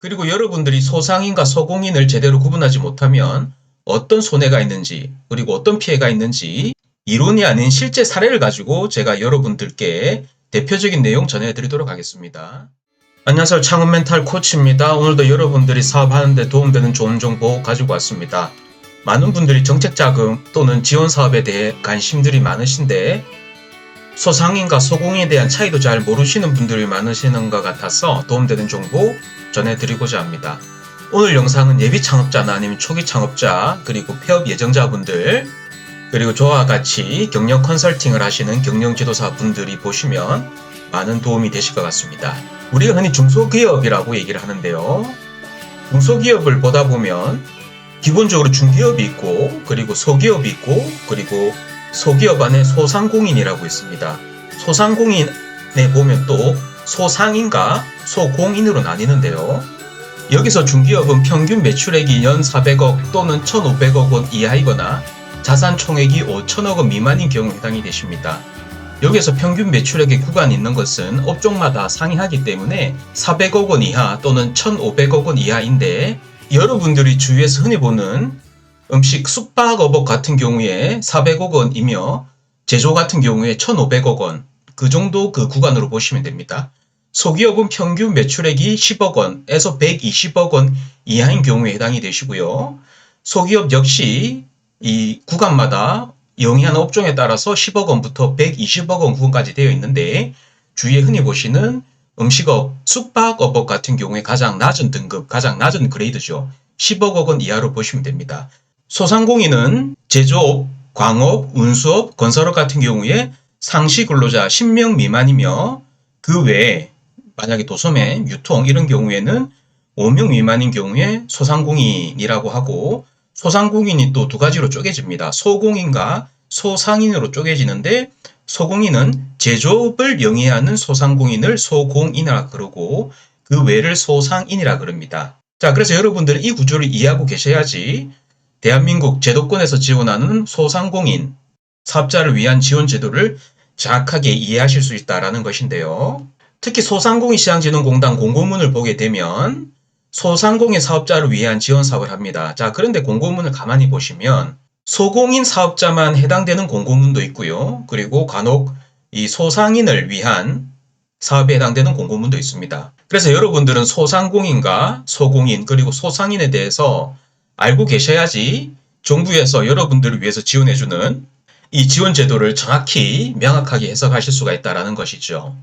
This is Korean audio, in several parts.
그리고 여러분들이 소상인과 소공인을 제대로 구분하지 못하면 어떤 손해가 있는지, 그리고 어떤 피해가 있는지 이론이 아닌 실제 사례를 가지고 제가 여러분들께 대표적인 내용 전해드리도록 하겠습니다. 안녕하세요. 창업 멘탈 코치입니다. 오늘도 여러분들이 사업하는 데 도움되는 좋은 정보 가지고 왔습니다. 많은 분들이 정책자금 또는 지원 사업에 대해 관심들이 많으신데 소상인과 소공인에 대한 차이도 잘 모르시는 분들이 많으시는 것 같아서 도움되는 정보 전해드리고자 합니다. 오늘 영상은 예비 창업자나 아니면 초기 창업자 그리고 폐업 예정자분들 그리고 저와 같이 경영 컨설팅을 하시는 경영 지도사 분들이 보시면 많은 도움이 되실 것 같습니다. 우리가 흔히 중소기업이라고 얘기를 하는데요. 중소기업을 보다 보면 기본적으로 중기업이 있고 그리고 소기업이 있고 그리고 소기업 안에 소상공인이라고 있습니다. 소상공인에 보면 또 소상인과 소공인으로 나뉘는데요. 여기서 중기업은 평균 매출액이 연 400억 또는 1,500억 원 이하이거나 자산 총액이 5천억 원 미만인 경우에 해당이 되십니다. 여기서 평균 매출액의 구간이 있는 것은 업종마다 상이하기 때문에 400억 원 이하 또는 1,500억 원 이하인데 여러분들이 주위에서 흔히 보는 음식 숙박업업 같은 경우에 400억 원이며 제조 같은 경우에 1,500억 원 그 정도 그 구간으로 보시면 됩니다. 소기업은 평균 매출액이 10억 원에서 120억 원 이하인 경우에 해당이 되시고요. 소기업 역시 이 구간마다 영위하는 업종에 따라서 10억 원부터 120억 원 구간까지 되어 있는데 주위에 흔히 보시는 음식업, 숙박업업 같은 경우에 가장 낮은 등급, 가장 낮은 그레이드죠. 10억 원 이하로 보시면 됩니다. 소상공인은 제조업, 광업, 운수업, 건설업 같은 경우에 상시 근로자 10명 미만이며 그 외에 만약에 도소매, 유통 이런 경우에는 5명 미만인 경우에 소상공인이라고 하고 소상공인이 또 두 가지로 쪼개집니다. 소공인과 소상인으로 쪼개지는데 소공인은 제조업을 영위하는 소상공인을 소공인이라 그러고 그 외를 소상인이라 그럽니다. 자, 그래서 여러분들은 이 구조를 이해하고 계셔야지 대한민국 제도권에서 지원하는 소상공인 사업자를 위한 지원 제도를 정확하게 이해하실 수 있다는 것인데요. 특히 소상공인시장진흥공단 공고문을 보게 되면 소상공인 사업자를 위한 지원 사업을 합니다. 자, 그런데 공고문을 가만히 보시면 소공인 사업자만 해당되는 공고문도 있고요. 그리고 간혹 이 소상인을 위한 사업에 해당되는 공고문도 있습니다. 그래서 여러분들은 소상공인과 소공인 그리고 소상인에 대해서 알고 계셔야지 정부에서 여러분들을 위해서 지원해주는 이 지원 제도를 정확히 명확하게 해석하실 수가 있다는 것이죠.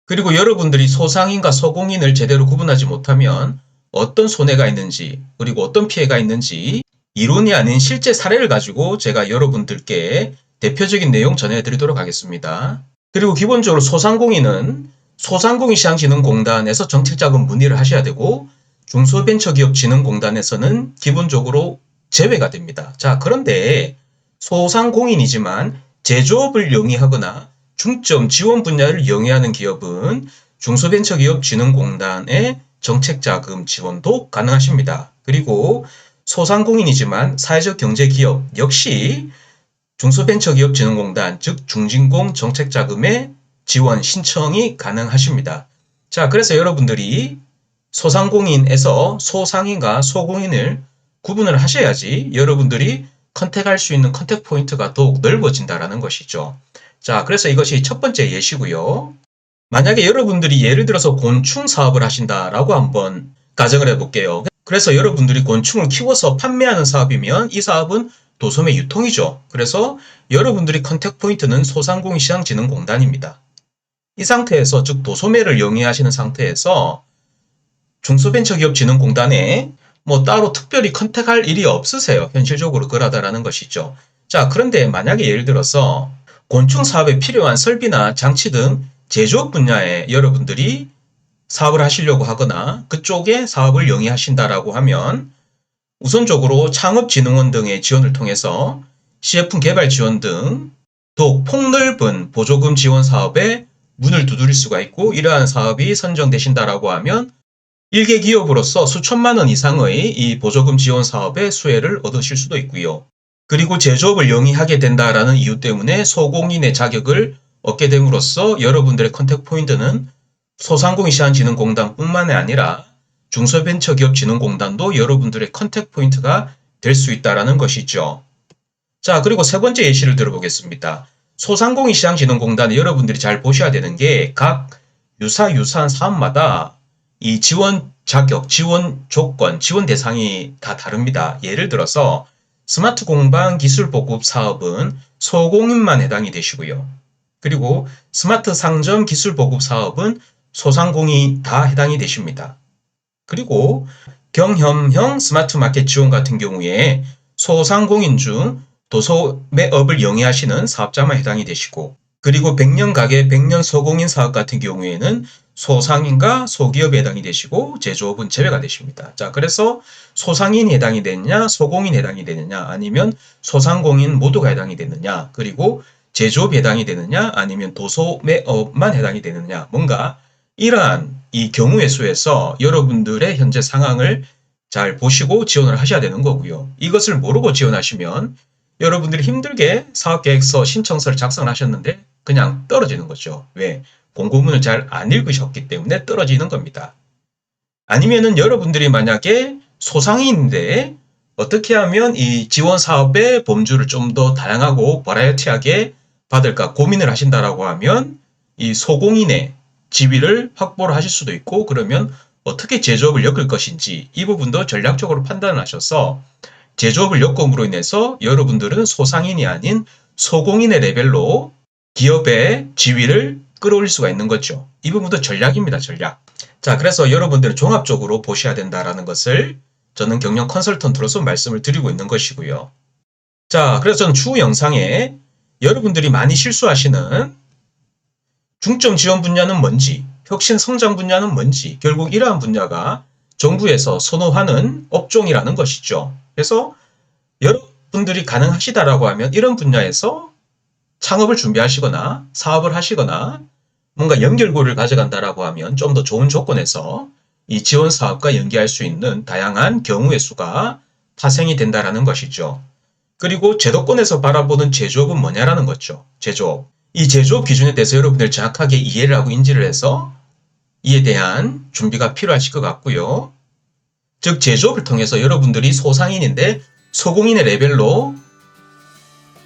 그리고 여러분들이 소상인과 소공인을 제대로 구분하지 못하면 어떤 손해가 있는지 그리고 어떤 피해가 있는지 이론이 아닌 실제 사례를 가지고 제가 여러분들께 대표적인 내용 전해드리도록 하겠습니다. 그리고 기본적으로 소상공인은 소상공인시장진흥공단에서 정책자금 문의를 하셔야 되고 중소벤처기업진흥공단에서는 기본적으로 제외가 됩니다. 자, 그런데 소상공인이지만 제조업을 영위하거나 중점 지원 분야를 영위하는 기업은 중소벤처기업진흥공단의 정책자금 지원도 가능하십니다. 그리고 소상공인이지만 사회적 경제기업 역시 중소벤처기업진흥공단 즉 중진공 정책자금의 지원 신청이 가능하십니다. 자, 그래서 여러분들이 소상공인에서 소상인과 소공인을 구분을 하셔야지 여러분들이 컨택할 수 있는 컨택 포인트가 더욱 넓어진다는 것이죠. 자, 그래서 이것이 첫 번째 예시고요. 만약에 여러분들이 예를 들어서 곤충 사업을 하신다라고 한번 가정을 해볼게요. 그래서 여러분들이 곤충을 키워서 판매하는 사업이면 이 사업은 도소매 유통이죠. 그래서 여러분들이 컨택 포인트는 소상공인시장진흥공단입니다. 이 상태에서 즉 도소매를 영위하시는 상태에서 중소벤처기업진흥공단에 뭐 따로 특별히 컨택할 일이 없으세요. 현실적으로 그러다라는 것이죠. 자, 그런데 만약에 예를 들어서 곤충 사업에 필요한 설비나 장치 등 제조업 분야에 여러분들이 사업을 하시려고 하거나 그쪽에 사업을 영위하신다라고 하면 우선적으로 창업진흥원 등의 지원을 통해서 시제품 개발 지원 등 더욱 폭넓은 보조금 지원 사업에 문을 두드릴 수가 있고 이러한 사업이 선정되신다라고 하면 일개 기업으로서 수천만 원 이상의 이 보조금 지원 사업의 수혜를 얻으실 수도 있고요. 그리고 제조업을 영위하게 된다라는 이유 때문에 소공인의 자격을 얻게 됨으로써 여러분들의 컨택 포인트는 소상공인시장진흥공단뿐만이 아니라 중소벤처기업진흥공단도 여러분들의 컨택 포인트가 될 수 있다는 것이죠. 자, 그리고 세 번째 예시를 들어보겠습니다. 소상공인시장진흥공단은 여러분들이 잘 보셔야 되는 게 각 유사한 사업마다 이 지원 자격, 지원 조건, 지원 대상이 다 다릅니다. 예를 들어서 스마트 공방 기술 보급 사업은 소공인만 해당이 되시고요. 그리고 스마트 상점 기술 보급 사업은 소상공인이 다 해당이 되십니다. 그리고 경험형 스마트 마켓 지원 같은 경우에 소상공인 중 도소매업을 영위하시는 사업자만 해당이 되시고, 그리고 100년 가게 100년 소공인 사업 같은 경우에는 소상인과 소기업에 해당이 되시고 제조업은 제외가 되십니다. 자, 그래서 소상인이 해당이 되느냐, 소공인이 해당이 되느냐, 아니면 소상공인 모두가 해당이 되느냐, 그리고 제조업이 해당이 되느냐, 아니면 도소매업만 해당이 되느냐, 뭔가 이러한 이 경우의 수에서 여러분들의 현재 상황을 잘 보시고 지원을 하셔야 되는 거고요. 이것을 모르고 지원하시면 여러분들이 힘들게 사업계획서 신청서를 작성하셨는데 그냥 떨어지는 거죠. 왜? 공고문을 잘 안 읽으셨기 때문에 떨어지는 겁니다. 아니면은 여러분들이 만약에 소상인인데 어떻게 하면 이 지원 사업의 범주를 좀 더 다양하고 버라이어티하게 받을까 고민을 하신다라고 하면 이 소공인의 지위를 확보를 하실 수도 있고, 그러면 어떻게 제조업을 엮을 것인지 이 부분도 전략적으로 판단을 하셔서 제조업을 엮음으로 인해서 여러분들은 소상인이 아닌 소공인의 레벨로 기업의 지위를 끌어올릴 수가 있는 거죠. 이 부분도 전략입니다. 전략. 자, 그래서 여러분들은 종합적으로 보셔야 된다라는 것을 저는 경영 컨설턴트로서 말씀을 드리고 있는 것이고요. 자, 그래서 저는 추후 영상에 여러분들이 많이 실수하시는 중점 지원 분야는 뭔지, 혁신 성장 분야는 뭔지, 결국 이러한 분야가 정부에서 선호하는 업종이라는 것이죠. 그래서 여러분들이 가능하시다라고 하면 이런 분야에서 창업을 준비하시거나 사업을 하시거나 뭔가 연결고리를 가져간다라고 하면 좀 더 좋은 조건에서 이 지원 사업과 연계할 수 있는 다양한 경우의 수가 파생이 된다라는 것이죠. 그리고 제도권에서 바라보는 제조업은 뭐냐라는 거죠. 제조업. 이 제조업 기준에 대해서 여러분들 정확하게 이해를 하고 인지를 해서 이에 대한 준비가 필요하실 것 같고요. 즉 제조업을 통해서 여러분들이 소상인인데 소공인의 레벨로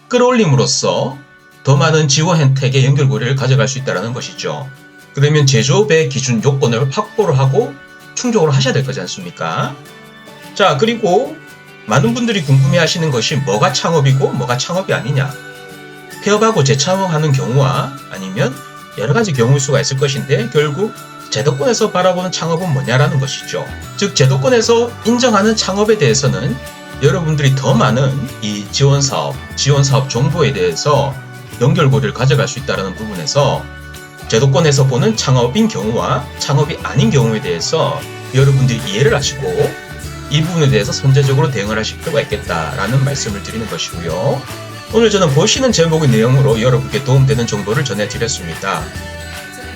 끌어올림으로써 더 많은 지원 혜택의 연결고리를 가져갈 수 있다는 것이죠. 그러면 제조업의 기준 요건을 확보를 하고 충족을 하셔야 될 거지 않습니까? 자, 그리고 많은 분들이 궁금해하시는 것이 뭐가 창업이고 뭐가 창업이 아니냐. 폐업하고 재창업하는 경우와 아니면 여러 가지 경우의 수가 있을 것인데 결국 제도권에서 바라보는 창업은 뭐냐라는 것이죠. 즉 제도권에서 인정하는 창업에 대해서는 여러분들이 더 많은 이 지원사업 정보에 대해서 연결고리를 가져갈 수 있다는 부분에서 제도권에서 보는 창업인 경우와 창업이 아닌 경우에 대해서 여러분들이 이해를 하시고 이 부분에 대해서 선제적으로 대응을 하실 필요가 있겠다라는 말씀을 드리는 것이고요. 오늘 저는 보시는 제목의 내용으로 여러분께 도움되는 정보를 전해드렸습니다.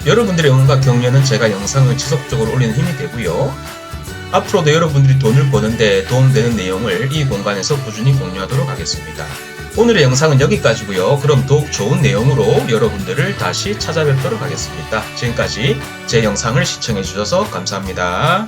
여러분들의 응원과 격려는 제가 영상을 지속적으로 올리는 힘이 되고요. 앞으로도 여러분들이 돈을 버는데 도움되는 내용을 이 공간에서 꾸준히 공유하도록 하겠습니다. 오늘의 영상은 여기까지고요. 그럼 더욱 좋은 내용으로 여러분들을 다시 찾아뵙도록 하겠습니다. 지금까지 제 영상을 시청해 주셔서 감사합니다.